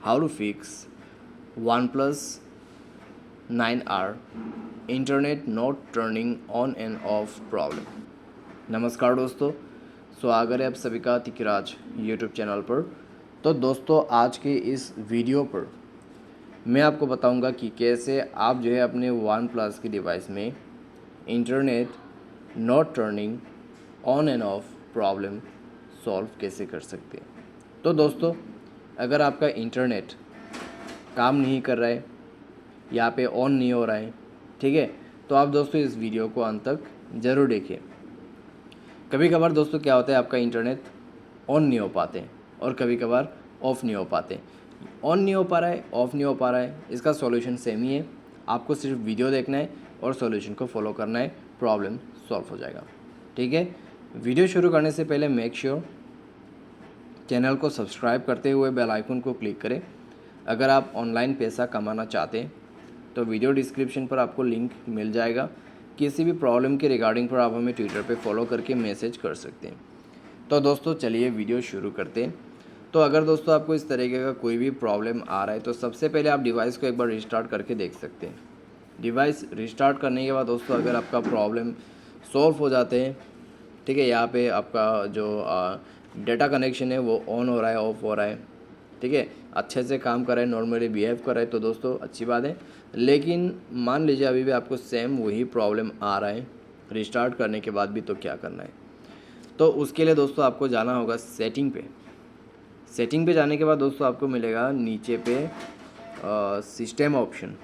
how to fix OnePlus 9R internet not turning on and off problem। नमस्कार दोस्तों, स्वागत है आप सभी का तिकराज यूट्यूब चैनल पर। तो दोस्तों, आज के इस वीडियो पर मैं आपको बताऊंगा कि कैसे आप जो है अपने OnePlus की डिवाइस में internet not turning on end of problem solve कैसे कर सकते हैं। तो दोस्तों, अगर आपका इंटरनेट काम नहीं कर रहा है, यहाँ पे ऑन नहीं हो रहा है, ठीक है, तो आप दोस्तों इस वीडियो को अंत तक ज़रूर देखिए। कभी कभार दोस्तों क्या होता है, आपका इंटरनेट ऑन नहीं हो पाते और कभी कभार ऑफ़ नहीं हो पाते। ऑन नहीं हो पा रहा है, ऑफ़ नहीं हो पा रहा है, इसका सॉल्यूशन सेम ही है। आपको सिर्फ वीडियो देखना है और सॉल्यूशन को फॉलो करना है, प्रॉब्लम सॉल्व हो जाएगा। ठीक है, वीडियो शुरू करने से पहले मेक श्योर चैनल को सब्सक्राइब करते हुए बेल आइकन को क्लिक करें। अगर आप ऑनलाइन पैसा कमाना चाहते हैं तो वीडियो डिस्क्रिप्शन पर आपको लिंक मिल जाएगा। किसी भी प्रॉब्लम के रिगार्डिंग पर आप हमें ट्विटर पे फॉलो करके मैसेज कर सकते हैं। तो दोस्तों चलिए वीडियो शुरू करते हैं। तो अगर दोस्तों आपको इस तरीके का कोई भी प्रॉब्लम आ रहा है तो सबसे पहले आप डिवाइस को एक बार रिस्टार्ट करके देख सकते हैं। डिवाइस रिस्टार्ट करने के बाद दोस्तों अगर आपका प्रॉब्लम सॉल्व हो जाते हैं, ठीक है, यहाँ पे आपका जो डेटा कनेक्शन है वो ऑन हो रहा है, ऑफ हो रहा है, ठीक है, अच्छे से काम कर रहा है, नॉर्मली बिहेव कर रहा है, तो दोस्तों अच्छी बात है। लेकिन मान लीजिए अभी भी आपको सेम वही प्रॉब्लम आ रहा है रिस्टार्ट करने के बाद भी, तो क्या करना है। तो उसके लिए दोस्तों आपको जाना होगा सेटिंग पे। सेटिंग पे जाने के बाद दोस्तों आपको मिलेगा नीचे पे सिस्टम ऑप्शन,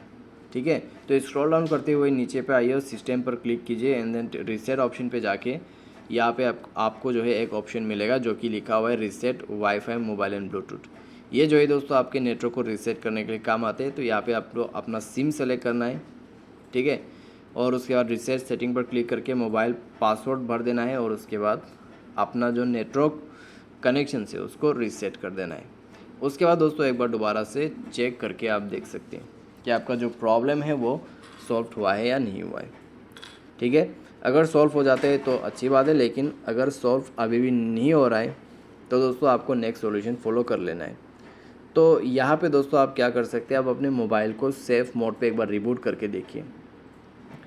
ठीक है। तो स्क्रॉल डाउन करते हुए नीचे पे आइए और सिस्टम पर क्लिक कीजिए एंड देन रीसेट ऑप्शन पे जाके यहाँ पे आपको जो है एक ऑप्शन मिलेगा जो कि लिखा हुआ है reset wifi mobile and Bluetooth. ये जो है दोस्तों आपके नेटवर्क को रीसेट करने के लिए काम आते हैं। तो यहाँ पे आपको अपना सिम सेलेक्ट करना है, ठीक है, और उसके बाद रीसेट सेटिंग पर क्लिक करके मोबाइल पासवर्ड भर देना है और उसके बाद अपना जो नेटवर्क कनेक्शन से उसको रीसेट कर देना है। उसके बाद दोस्तों एक बार दोबारा से चेक करके आप देख सकते हैं कि आपका जो प्रॉब्लम है वो सॉल्व हुआ है या नहीं हुआ है, ठीक है। अगर सॉल्व हो जाते हैं तो अच्छी बात है, लेकिन अगर सॉल्व अभी भी नहीं हो रहा है तो दोस्तों आपको नेक्स्ट सॉल्यूशन फॉलो कर लेना है। तो यहाँ पे दोस्तों आप क्या कर सकते हैं, आप अपने मोबाइल को सेफ मोड पे एक बार रिबूट करके देखिए,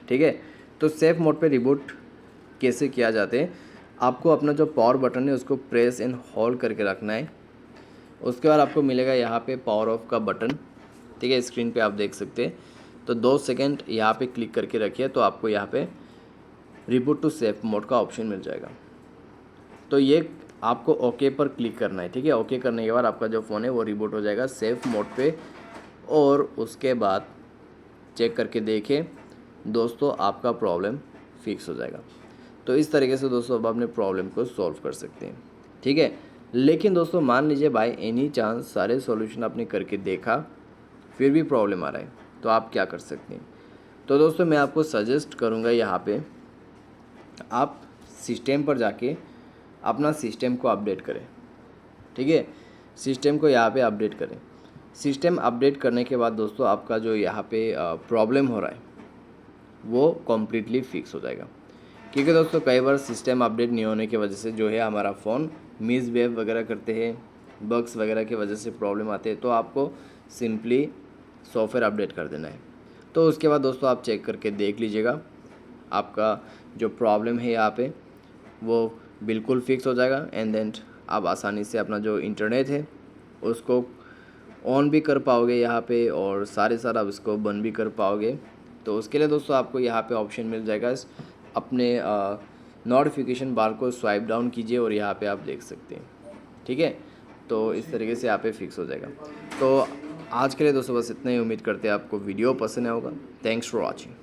ठीक है। तो सेफ मोड पे रिबूट कैसे किया जाते हैं, आपको अपना जो पावर बटन है उसको प्रेस एंड होल्ड करके रखना है। उसके बाद आपको मिलेगा यहाँ पे पावर ऑफ का बटन, ठीक है, स्क्रीन पे आप देख सकते हैं। तो 2 सेकेंड यहाँ पे क्लिक करके रखिए तो आपको यहाँ पे रिबूट टू सेफ मोड का ऑप्शन मिल जाएगा। तो ये आपको ओके पर क्लिक करना है, ठीक है। ओके करने के बाद आपका जो फ़ोन है वो रिबूट हो जाएगा सेफ मोड पे और उसके बाद चेक करके देखें दोस्तों आपका प्रॉब्लम फिक्स हो जाएगा। तो इस तरीके से दोस्तों अब अपने प्रॉब्लम को सॉल्व कर सकते हैं, ठीक है। लेकिन दोस्तों मान लीजिए बाय एनी चांस सारे सॉल्यूशन आपने करके देखा फिर भी प्रॉब्लम आ रहा है, तो आप क्या कर सकते हैं। तो दोस्तों मैं आपको सजेस्ट करूँगा यहाँ पे आप सिस्टम पर जाके अपना सिस्टम को अपडेट करें, ठीक है। सिस्टम को यहाँ पे अपडेट करें। सिस्टम अपडेट करने के बाद दोस्तों आपका जो यहाँ पे प्रॉब्लम हो रहा है वो कम्प्लीटली फिक्स हो जाएगा। क्योंकि दोस्तों कई बार सिस्टम अपडेट नहीं होने की वजह से जो है हमारा फ़ोन मिसबिहेव वगैरह करते हैं, बग्स वगैरह की वजह से प्रॉब्लम आते हैं। तो आपको सिंपली सॉफ्टवेयर अपडेट कर देना है। तो उसके बाद दोस्तों आप चेक करके देख लीजिएगा आपका जो प्रॉब्लम है यहाँ पे वो बिल्कुल फिक्स हो जाएगा एंड देन आप आसानी से अपना जो इंटरनेट है उसको ऑन भी कर पाओगे यहाँ पे और सारा उसको बंद भी कर पाओगे। तो उसके लिए दोस्तों आपको यहाँ पे ऑप्शन मिल जाएगा, अपने नोटिफिकेशन बार को स्वाइप डाउन कीजिए और यहाँ पे आप देख सकते हैं, ठीक है। तो इस तरीके से यहाँ पे फिक्स हो जाएगा। तो आज के लिए दोस्तों बस इतना ही। उम्मीद करते हैं आपको वीडियो पसंद आया होगा। Thanks for watching.